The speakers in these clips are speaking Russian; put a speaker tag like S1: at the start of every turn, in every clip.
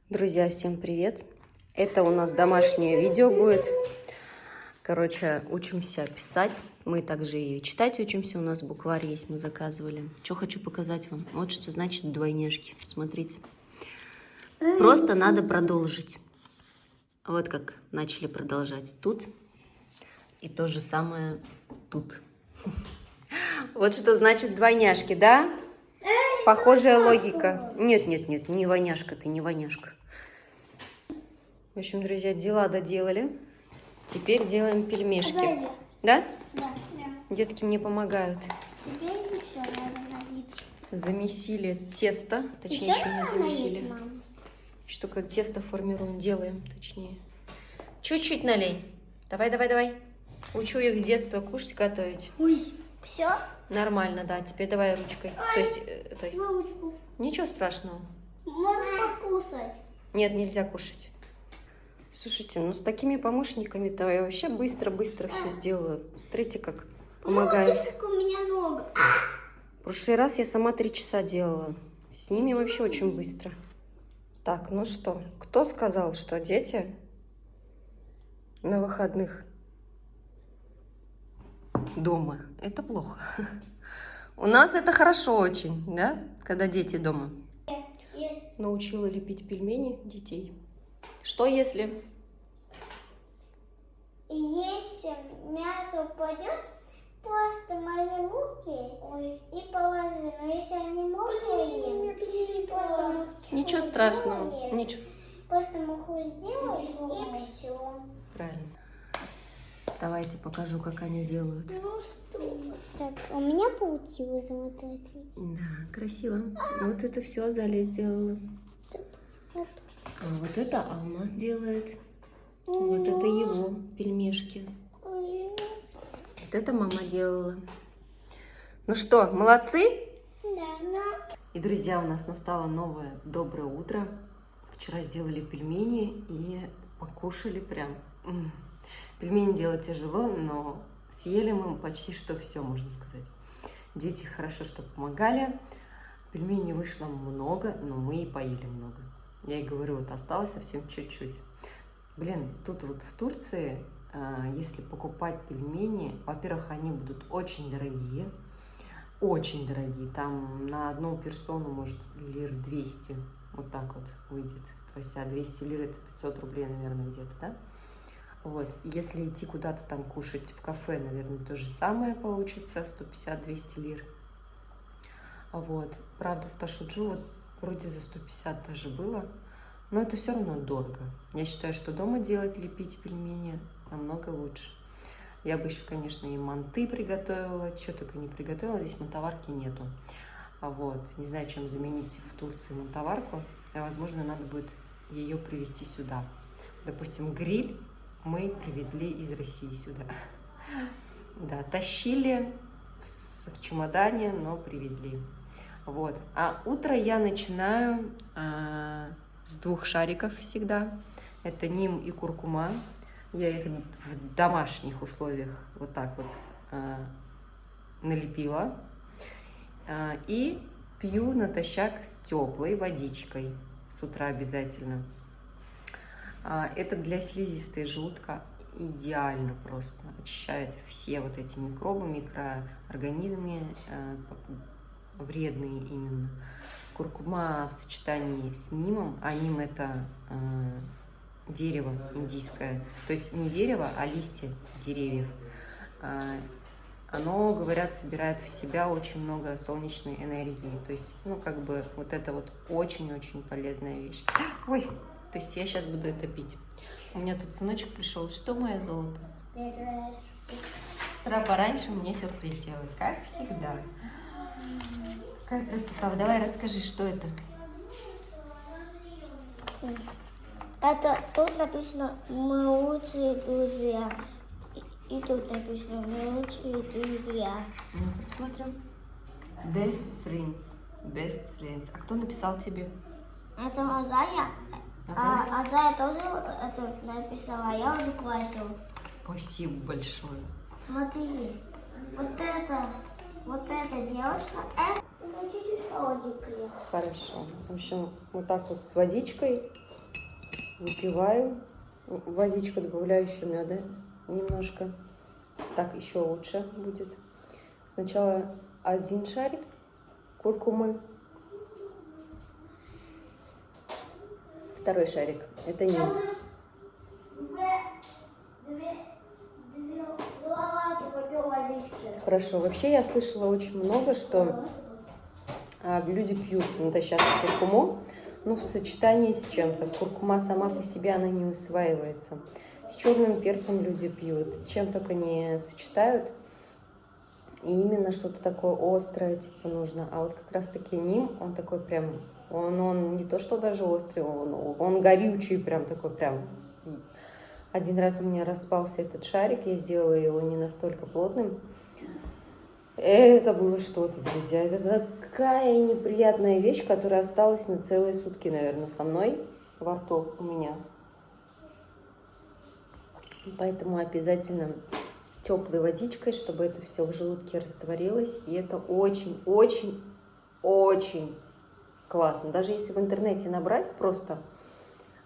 S1: Друзья, всем привет! Это у нас домашнее видео будет. Короче, учимся писать. Мы также и читать учимся. У нас букварь есть, мы заказывали. Что хочу показать вам. Вот что значит двойняшки. Смотрите. Просто надо продолжить. Вот как начали продолжать тут. И то же самое тут. Вот что значит двойняшки, да? Похожая логика. Нет, не воняшка ты, не воняшка. В общем, друзья, дела доделали. Теперь делаем пельмешки. Да?
S2: Да.
S1: Детки мне помогают.
S2: Теперь еще надо налить.
S1: Замесили тесто. Точнее, еще не замесили. Что как тесто формируем, делаем, точнее. Чуть-чуть налей. Давай. Учу их с детства кушать, готовить.
S2: Ой, все?
S1: Нормально, да. Теперь давай ручкой. То есть, этой.
S2: Ручку.
S1: Ничего страшного.
S2: Можно покусать.
S1: Нет, нельзя кушать. Слушайте, ну с такими помощниками-то я вообще быстро все сделаю. Смотрите, как помогают.
S2: Смотри, как у меня нога.
S1: В прошлый раз я сама 3 часа делала. С ними вообще очень быстро. Так, ну что, кто сказал, что дети на выходных дома? Это плохо. У нас это хорошо очень, да? Когда дети дома. Научила лепить пельмени детей. Что если?
S2: Если мясо упадет, просто мажи руки и положи. Но если они мокрые, просто
S1: Ничего страшного. Ничего.
S2: Просто муху сделаешь и все.
S1: Правильно. Давайте покажу, как они делают.
S2: Так, у меня получилось золотой ответ.
S1: Да, красиво. Вот это все Азалия сделала. А вот это Алмаз делает. Вот это его пельмешки. Вот это мама делала. Ну что, молодцы?
S2: Да.
S1: И, друзья, у нас настало новое доброе утро. Вчера сделали пельмени и покушали прям. Пельмени делать тяжело, но съели мы почти что все, можно сказать. Дети хорошо, что помогали. Пельменей вышло много, но мы и поели много. Я ей говорю, вот осталось совсем чуть-чуть. Блин, тут вот в Турции, если покупать пельмени, во-первых, они будут очень дорогие. Очень дорогие. Там на одну персону, может, лир 200. Вот так вот выйдет. То есть, 200 лир это 500 рублей, наверное, где-то, да? Вот. Если идти куда-то там кушать в кафе, наверное, то же самое получится. 150-200 лир. Вот. Правда, в Ташуджу вот вроде за 150 даже было. Но это все равно дорого. Я считаю, что дома делать, лепить пельмени намного лучше. Я бы еще, конечно, и манты приготовила. Что только не приготовила. Здесь мантоварки нету. Вот. Не знаю, чем заменить в Турции мантоварку. Возможно, надо будет ее привезти сюда. Допустим, гриль мы привезли из России сюда. Да, тащили в чемодане, но привезли. Вот. А утро я начинаю с 2 шариков всегда. Это ним и куркума. Я их в домашних условиях вот так вот налепила. И пью натощак с теплой водичкой. С утра обязательно. Это для слизистой желудка идеально просто. Очищает все вот эти микробы, микроорганизмы, вредные именно. Куркума в сочетании с нимом, а ним это дерево индийское, то есть не дерево, а листья деревьев. Оно, говорят, собирает в себя очень много солнечной энергии. То есть, ну, как бы вот это вот очень-очень полезная вещь. Ой, то есть я сейчас буду это пить. У меня тут сыночек пришел. Что, мое золото? С утра пораньше мне сюрприз делает, как всегда. Как красота. Давай расскажи, что это?
S2: Это тут написано «Мы лучшие друзья». И тут написано «Мы лучшие друзья».
S1: Ну, посмотрим. Best friends. Best friends. А кто написал тебе?
S2: Это Азая.
S1: Азая?
S2: Азая тоже это написала, а я уже классила.
S1: Спасибо большое.
S2: Смотри, вот эта девушка, это чуть-чуть холодненькая.
S1: Хорошо. В общем, вот так вот с водичкой Выпиваю. Водичку добавляю еще меда немножко. Так еще лучше будет. Сначала 1 шарик куркумы. 2 шарик. Это ним. Хорошо. Вообще я слышала очень много, что люди пьют натощак куркуму, но в сочетании с чем-то. Куркума сама по себе, она не усваивается. С черным перцем люди пьют, чем только не сочетают. И именно что-то такое острое, типа, нужно. А вот как раз-таки ним, он такой прям, он не то что даже острый, он горючий, прям такой прям. Один раз у меня распался этот шарик, я сделала его не настолько плотным. Это было что-то, друзья. Это такая неприятная вещь, которая осталась на целые сутки, наверное, со мной во рту у меня. Поэтому обязательно теплой водичкой, чтобы это все в желудке растворилось. И это очень-очень-очень классно. Даже если в интернете набрать просто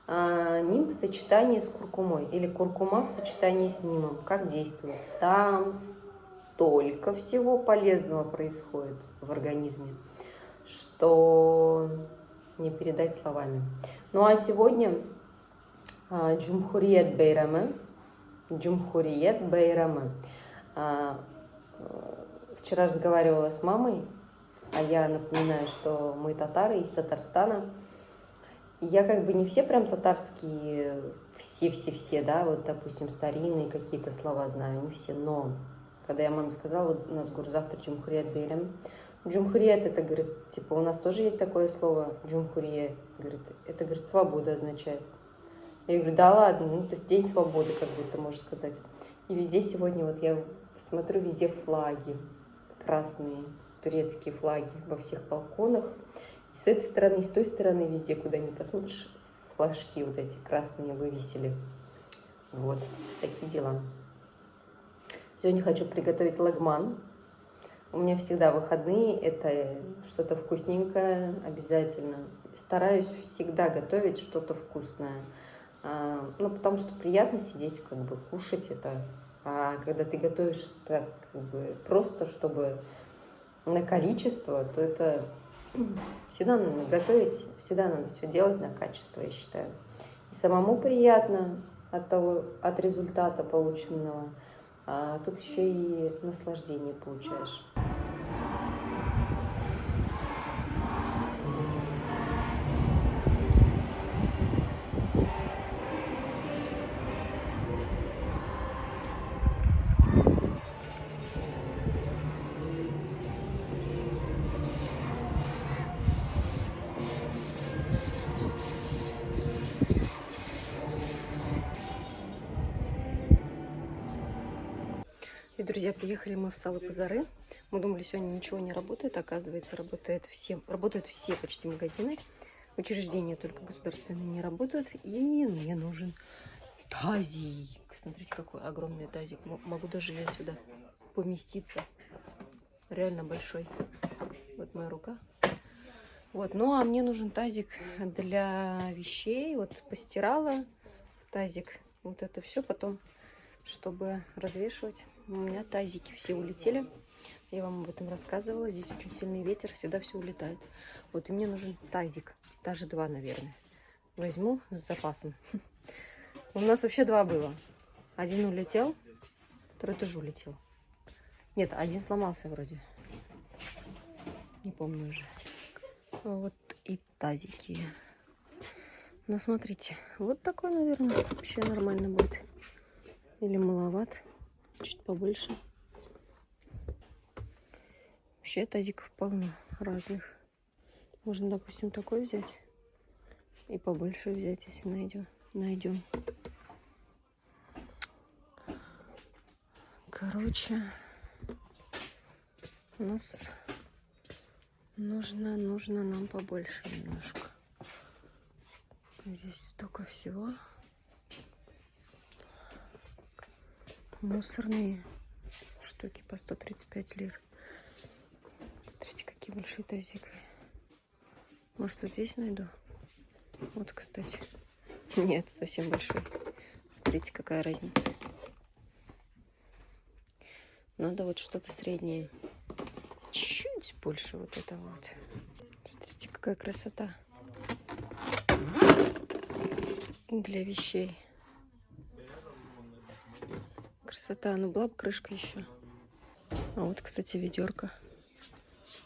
S1: ним в сочетании с куркумой или куркума в сочетании с нимом, как действует, там столько всего полезного происходит в организме, что не передать словами. Ну а сегодня Джумхуриет Бейрамы. Вчера разговаривала с мамой, а я напоминаю, что мы татары из Татарстана. И я как бы не все прям татарские, все, да, вот, допустим, старинные какие-то слова знаю, не все, но когда я маме сказала, вот у нас, говорю, завтра Джумхуриет Бейрам. Джумхуриет, это, говорит, типа, у нас тоже есть такое слово, Джумхурие, говорит, это, говорит, свободу означает. Я говорю, да ладно, ну, то есть день свободы, как будто, можно сказать. И везде сегодня, вот я смотрю, везде флаги, красные турецкие флаги во всех балконах. И с этой стороны, и с той стороны, везде, куда ни посмотришь, флажки вот эти красные вывесили. Вот, такие дела. Сегодня хочу приготовить лагман. У меня всегда выходные, это что-то вкусненькое обязательно. Стараюсь всегда готовить что-то вкусное. Ну, потому что приятно сидеть, как бы, кушать это. А когда ты готовишь так, как бы, просто, чтобы на количество, то это всегда надо готовить, всегда надо все делать на качество, я считаю. И самому приятно от результата полученного, а тут еще и наслаждение получаешь. И, друзья, приехали мы в Салы-Базары. Мы думали, сегодня ничего не работает. Оказывается, работают все почти магазины. Учреждения только государственные не работают. И мне нужен тазик. Смотрите, какой огромный тазик. Могу даже я сюда поместиться. Реально большой. Вот моя рука. Вот. Ну, а мне нужен тазик для вещей. Вот постирала тазик. Вот это все потом, чтобы развешивать. У меня тазики все улетели. Я вам об этом рассказывала. Здесь очень сильный ветер, всегда все улетает. Вот, и мне нужен тазик. Даже 2, наверное. Возьму с запасом. У нас вообще 2 было. 1 улетел, 2 тоже улетел. Нет, 1 сломался вроде. Не помню уже. Вот и тазики. Ну, смотрите. Вот такой, наверное, вообще нормально будет. Или маловат. Чуть побольше. Вообще тазиков полно разных. Можно, допустим, такой взять. И побольше взять, если найдем. Короче, у нас нужно нам побольше немножко. Здесь столько всего. Мусорные штуки по 135 лир. Смотрите, какие большие тазики. Может, вот здесь найду? Вот, кстати. Нет, совсем большой. Смотрите, какая разница. Надо вот что-то среднее. Чуть больше вот этого вот. Смотрите, какая красота. Для вещей. Красота. Ну, была бы крышка еще. А вот, кстати, ведерко.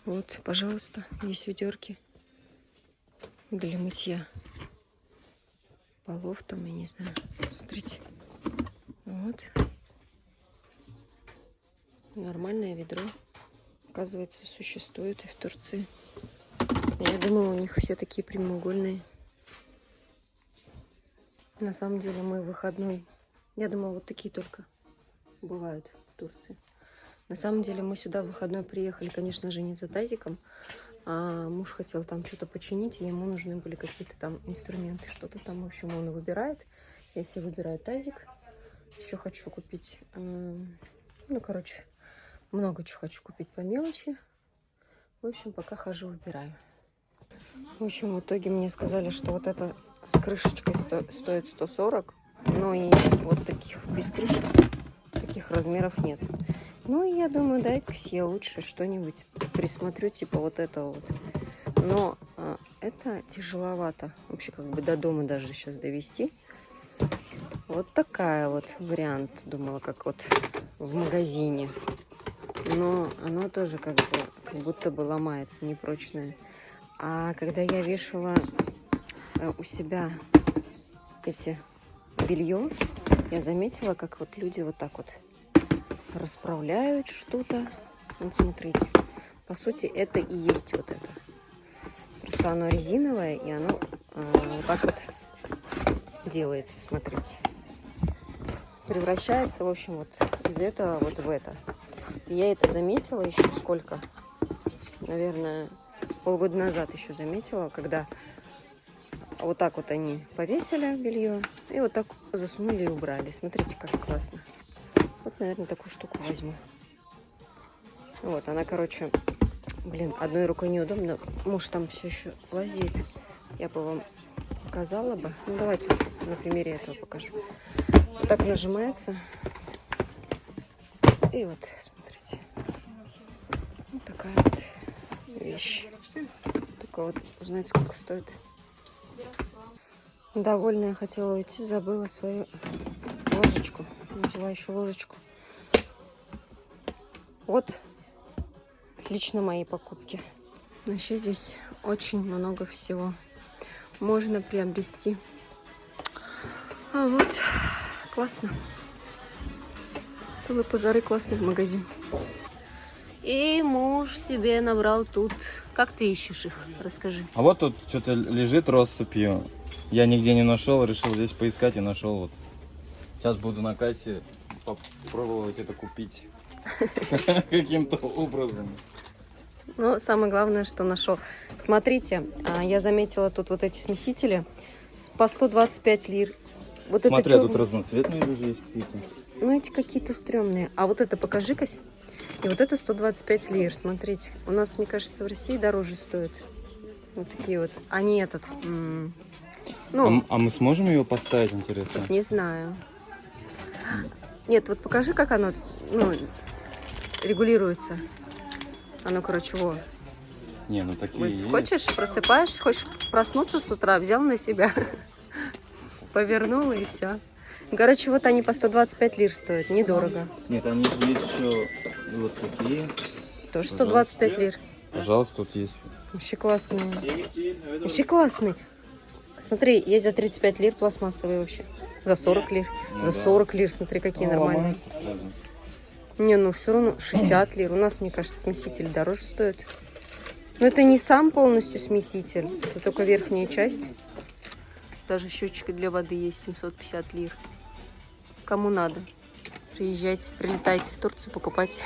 S1: Вот, пожалуйста, есть ведерки для мытья полов там, я не знаю. Смотрите. Вот. Нормальное ведро. Оказывается, существует и в Турции. Я думала, у них все такие прямоугольные. На самом деле мой выходной. Я думала, вот такие только бывают в Турции. На самом деле мы сюда в выходной приехали, конечно же, не за тазиком. А муж хотел там что-то починить, и ему нужны были какие-то там инструменты, что-то там, в общем, он выбирает. Я себе выбираю тазик. Еще хочу купить, ну, короче, много чего хочу купить по мелочи. В общем, пока хожу, выбираю. В общем, в итоге мне сказали, что вот это с крышечкой стоит 140, но и вот таких без крышек, таких размеров нет. Ну, и я думаю, дай-ка я лучше что-нибудь присмотрю, типа вот этого вот. Но это тяжеловато. Вообще, как бы до дома даже сейчас довести. Вот такая вот вариант, думала, как вот в магазине. Но оно тоже как будто бы ломается, непрочное. А когда я вешала у себя эти белье, я заметила, как вот люди вот так вот расправляют что-то. Вот смотрите, по сути, это и есть вот это. Просто оно резиновое, и оно вот так вот делается, смотрите. Превращается, в общем, вот из этого вот в это. И я это заметила еще сколько? Наверное, полгода назад еще заметила, когда вот так вот они повесили белье и вот так засунули и убрали. Смотрите, как классно. Вот, наверное, такую штуку возьму. Вот, она, короче, блин, одной рукой неудобно. Муж там все еще лазит. Я бы вам показала бы. Ну, давайте на примере этого покажу. Вот так нажимается. И вот, смотрите. Вот такая вот вещь. Только вот узнать, сколько стоит. Довольная хотела уйти, забыла свою ложечку. Взяла еще ложечку. Вот лично мои покупки. Вообще здесь очень много всего можно приобрести. А вот, классно. Целый позары, классный магазин. И муж себе набрал тут. Как ты ищешь их? Расскажи.
S3: А вот тут что-то лежит россыпью. Я нигде не нашел, решил здесь поискать и нашел вот. Сейчас буду на кассе попробовать это купить каким-то образом.
S1: Ну, самое главное, что нашел. Смотрите, я заметила тут вот эти смесители по 125 лир. Вот
S3: Смотри,
S1: это
S3: а тут разноцветные даже есть какие-то.
S1: Ну, эти какие-то стрёмные. А вот это покажи-кась. И вот это 125 лир. Смотрите. У нас, мне кажется, в России дороже стоит. Вот такие вот. А не этот. Ну,
S3: А мы сможем ее поставить, интересно?
S1: не знаю. Нет, вот покажи, как оно, ну, регулируется. Оно, короче, во.
S3: Не, ну такие есть.
S1: Хочешь, просыпаешь, хочешь проснуться с утра, взял на себя, повернул и все. Короче, вот они по 125 лир стоят, недорого.
S3: Нет, они есть еще вот такие.
S1: Тоже 125 лир.
S3: Пожалуйста, тут есть.
S1: Вообще классные. Вообще классный. Смотри, есть за 35 лир пластмассовые вообще. За 40 лир.
S3: Ну,
S1: за
S3: да.
S1: 40 лир, смотри, какие нормальные.
S3: Ломаются сразу.
S1: Не, ну все равно 60 лир. У нас, мне кажется, смеситель дороже стоит. Но это не сам полностью смеситель. Это только верхняя часть. Даже счетчик для воды есть 750 лир. Кому надо. Приезжайте, прилетайте в Турцию, покупайте.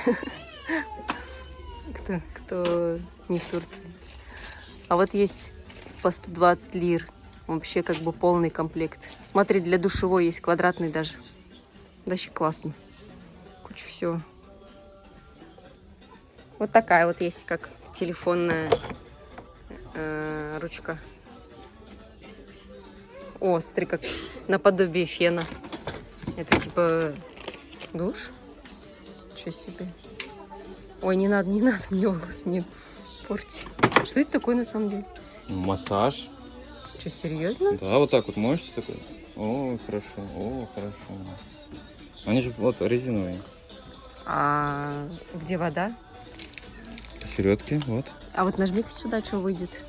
S1: Кто не в Турции. А вот есть по 120 лир. Вообще как бы полный комплект. Смотри, для душевой есть квадратный даже. Вообще классно. Куча всего. Вот такая вот есть, как телефонная ручка. О, смотри, как наподобие фена. Это типа душ? Чё себе. Ой, не надо, мне волос не порти. Что это такое на самом деле?
S3: Массаж.
S1: Что, серьезно?
S3: Да, вот так вот моешься такой. О, хорошо, о, хорошо. Они же вот резиновые.
S1: А где вода?
S3: Середки, вот.
S1: А вот нажми-ка сюда, что выйдет.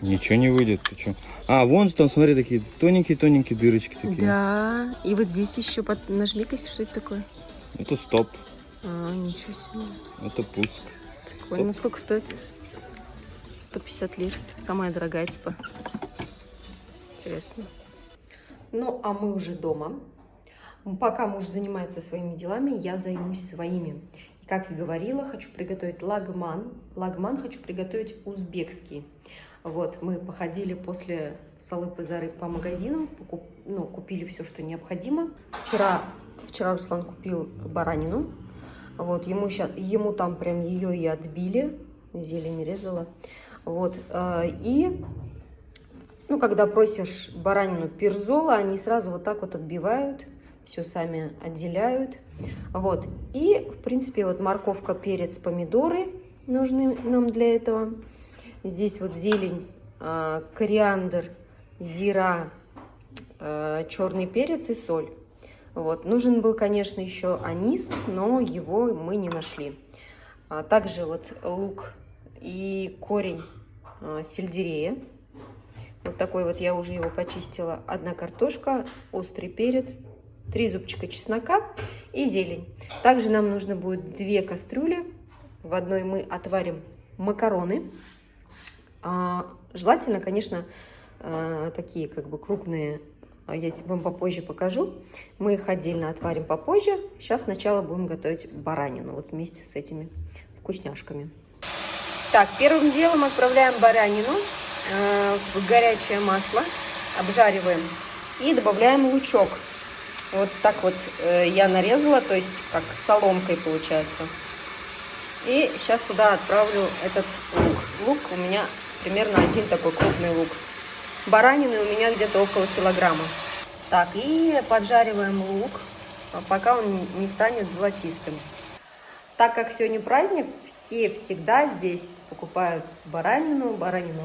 S3: Ничего не выйдет, ты что? А, вон там, смотри, такие тоненькие-тоненькие дырочки такие.
S1: Да, и вот здесь еще нажми-ка, что это такое?
S3: Это стоп,
S1: А, ничего себе.
S3: это пуск.
S1: Прикольно. Сколько стоит? 150 лир. Самая дорогая, типа. Интересно. Ну, а мы уже дома. Пока муж занимается своими делами, я займусь своими. И, как и говорила, хочу приготовить лагман. Лагман хочу приготовить узбекский. Вот, мы походили после Салып-Зары по магазинам, купили все, что необходимо. Вчера Руслан купил баранину. Вот, ему там прям ее и отбили. Зелень резала. Вот, и... Ну, когда просишь баранину пирзола, они сразу вот так вот отбивают, все сами отделяют. Вот. И, в принципе, вот морковка, перец, помидоры нужны нам для этого. Здесь вот зелень, кориандр, зира, черный перец и соль. Вот. Нужен был, конечно, еще анис, но его мы не нашли. Также вот лук и корень сельдерея. Вот такой вот, я уже его почистила. 1 картошка, острый перец, 3 зубчика чеснока и зелень. Также нам нужно будет 2 кастрюли. В одной мы отварим макароны. Желательно, конечно, такие как бы крупные. Я вам попозже покажу. Мы их отдельно отварим попозже. Сейчас сначала будем готовить баранину. Вот вместе с этими вкусняшками. Так, первым делом отправляем баранину в горячее масло, обжариваем и добавляем лучок. Вот так вот я нарезала, то есть как соломкой получается. И сейчас туда отправлю этот лук. Лук у меня примерно 1 такой крупный лук. Баранины у меня где-то около килограмма. Так, и поджариваем лук, пока он не станет золотистым. Так как сегодня праздник, все всегда здесь покупают баранину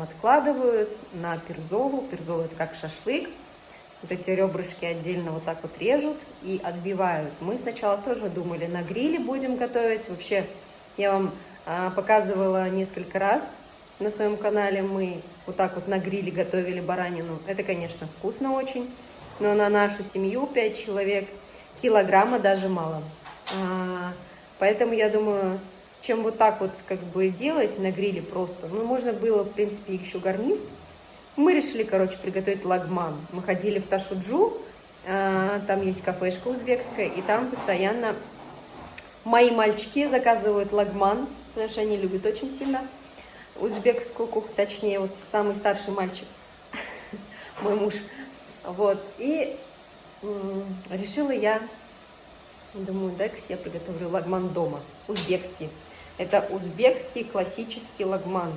S1: откладывают на пирзолу. Пирзола — это как шашлык. Вот эти ребрышки отдельно вот так вот режут и отбивают. Мы сначала тоже думали, на гриле будем готовить. Вообще, я вам показывала несколько раз на своем канале. Мы вот так вот на гриле готовили баранину. Это, конечно, вкусно очень, но на нашу семью 5 человек килограмма даже мало. Поэтому я думаю, чем вот так вот как бы делать на гриле просто, ну, можно было, в принципе, еще гарнир. Мы решили, короче, приготовить лагман. Мы ходили в Ташуджу, там есть кафешка узбекская, и там постоянно мои мальчики заказывают лагман, потому что они любят очень сильно узбекскую кухню, точнее, вот самый старший мальчик, мой муж. Вот, и решила я... Думаю, дай-ка я приготовлю лагман дома, узбекский. Это узбекский классический лагман.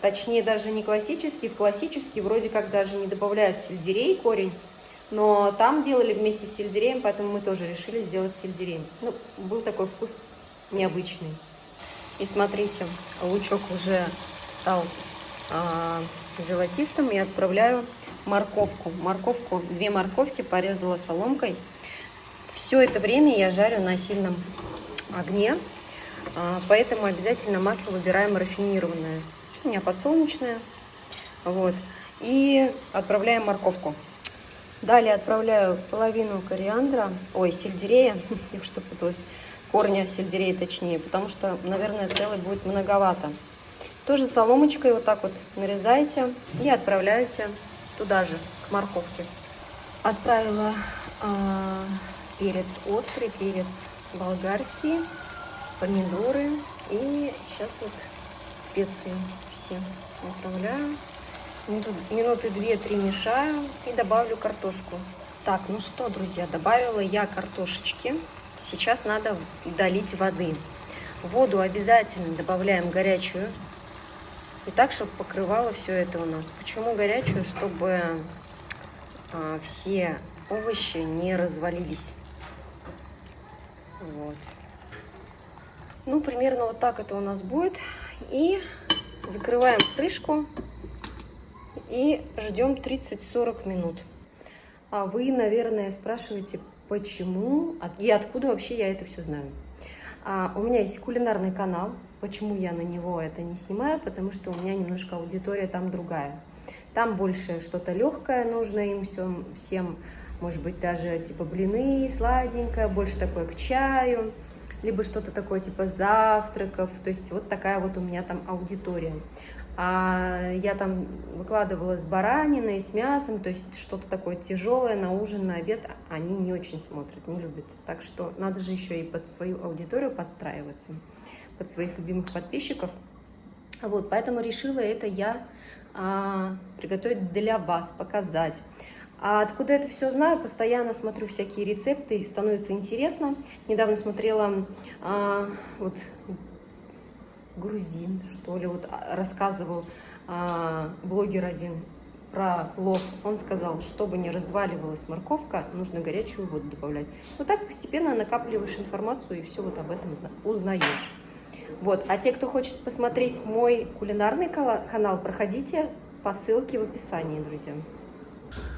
S1: Точнее, даже не классический. В классический вроде как даже не добавляют сельдерей, корень. Но там делали вместе с сельдереем, поэтому мы тоже решили сделать сельдереем. Ну, был такой вкус необычный. И смотрите, лучок уже стал золотистым. Я отправляю морковку. 2 морковки порезала соломкой. Все это время я жарю на сильном огне, поэтому обязательно масло выбираем рафинированное. У меня подсолнечное. Вот. И отправляем морковку. Далее отправляю половину сельдерея, я уже запуталась, корня сельдерея точнее, потому что, наверное, целый будет многовато. Тоже соломочкой вот так вот нарезаете и отправляете туда же, к морковке. Отправила перец острый, перец болгарский, помидоры. И сейчас вот специи все отправляю. Минуты 2-3 мешаю и добавлю картошку. Так, ну что, друзья, добавила я картошечки. Сейчас надо долить воды. Воду обязательно добавляем горячую. И так, чтобы покрывало все это у нас. Почему горячую? Чтобы все овощи не развалились. Вот. Ну, примерно вот так это у нас будет. И закрываем крышку и ждем 30-40 минут. А вы, наверное, спрашиваете, почему и откуда вообще я это все знаю. У меня есть кулинарный канал. Почему я на него это не снимаю? Потому что у меня немножко аудитория там другая. Там больше что-то легкое нужно им всем. Может быть, даже типа блины, сладенькое, больше такое к чаю. Либо что-то такое типа завтраков. То есть вот такая вот у меня там аудитория. А я там выкладывала с бараниной, с мясом, то есть что-то такое тяжелое на ужин, на обед они не очень смотрят, не любят. Так что надо же еще и под свою аудиторию подстраиваться, под своих любимых подписчиков. Вот, поэтому решила это я приготовить для вас, показать. А откуда это все знаю? Постоянно смотрю всякие рецепты, становится интересно. Недавно смотрела вот грузин, что ли, вот рассказывал блогер один про плов. Он сказал, чтобы не разваливалась морковка, нужно горячую воду добавлять. Вот так постепенно накапливаешь информацию и все вот об этом узнаешь. Вот. А те, кто хочет посмотреть мой кулинарный канал, проходите по ссылке в описании, друзья.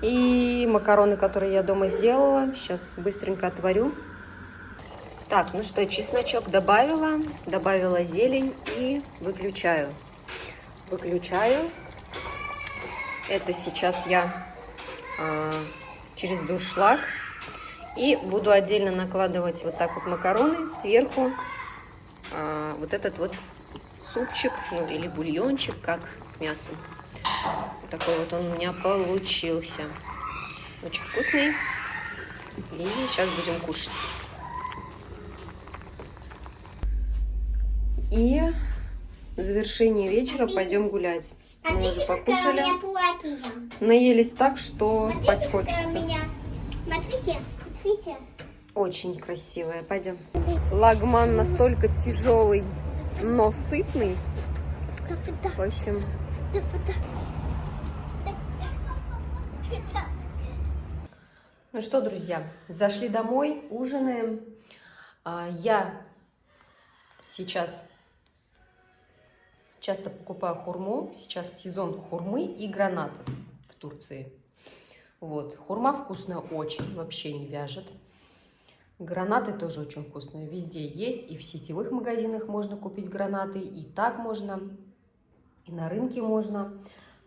S1: И макароны, которые я дома сделала, сейчас быстренько отварю. Так, ну что, чесночок добавила зелень и выключаю. Это сейчас я через дуршлаг. И буду отдельно накладывать вот так вот макароны сверху. Вот этот вот супчик, ну или бульончик, как с мясом. Вот такой вот он у меня получился. Очень вкусный. И сейчас будем кушать. И в завершение вечера пойдем гулять. Мы уже покушали. Наелись так, что спать хочется.
S2: Смотрите.
S1: Очень красивая. Пойдем. Лагман настолько тяжелый, но сытный. В общем. Ну что, друзья, зашли домой, ужинаем. Я сейчас часто покупаю хурму. Сейчас сезон хурмы и гранатов в Турции. Вот. Хурма вкусная очень, вообще не вяжет. Гранаты тоже очень вкусные. Везде есть. И в сетевых магазинах можно купить гранаты. И так можно. И на рынке можно.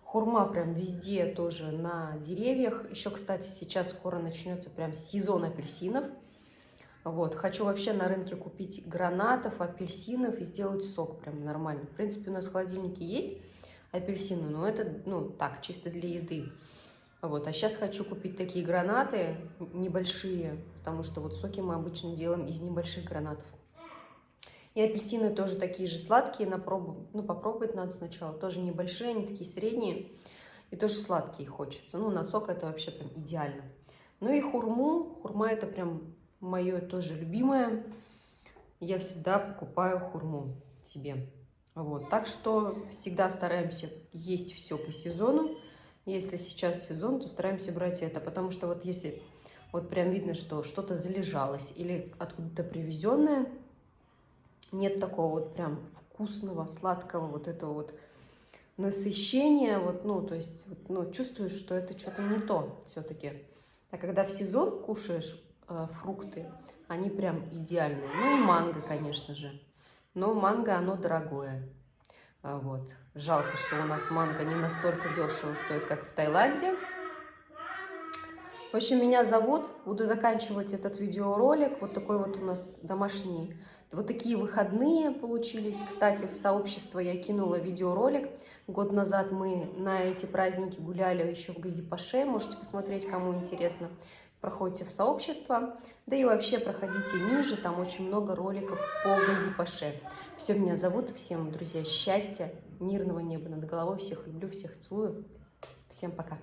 S1: Хурма прям везде тоже на деревьях. Еще, кстати, сейчас скоро начнется прям сезон апельсинов. Вот. Хочу вообще на рынке купить гранатов, апельсинов и сделать сок прям нормально. В принципе, у нас в холодильнике есть апельсины, но это, ну, так, чисто для еды. Вот. А сейчас хочу купить такие гранаты небольшие, потому что вот соки мы обычно делаем из небольших гранатов. И апельсины тоже такие же сладкие, на пробу, ну, попробовать надо сначала. Тоже небольшие, они такие средние, и тоже сладкие хочется. Ну, на сок это вообще прям идеально. Ну и хурма это прям мое тоже любимое. Я всегда покупаю хурму себе. Вот. Так что всегда стараемся есть все по сезону. Если сейчас сезон, то стараемся брать это. Потому что вот если вот прям видно, что что-то залежалось или откуда-то привезенное, нет такого вот прям вкусного, сладкого вот этого вот насыщения. Вот, ну, то есть, ну, чувствуешь, что это что-то не то все-таки. А когда в сезон кушаешь фрукты, они прям идеальные. Ну и манго, конечно же. Но манго, оно дорогое. Вот. Жалко, что у нас манго не настолько дешево стоит, как в Таиланде. В общем, меня зовут. Буду заканчивать этот видеоролик. Вот такой вот у нас домашний. Вот такие выходные получились. Кстати, в сообщество я кинула видеоролик. Год назад мы на эти праздники гуляли еще в Газипаше. Можете посмотреть, кому интересно. Проходите в сообщество, да и вообще проходите ниже, там очень много роликов по Газипаше. Все, меня зовут, всем, друзья, счастья, мирного неба над головой, всех люблю, всех целую, всем пока.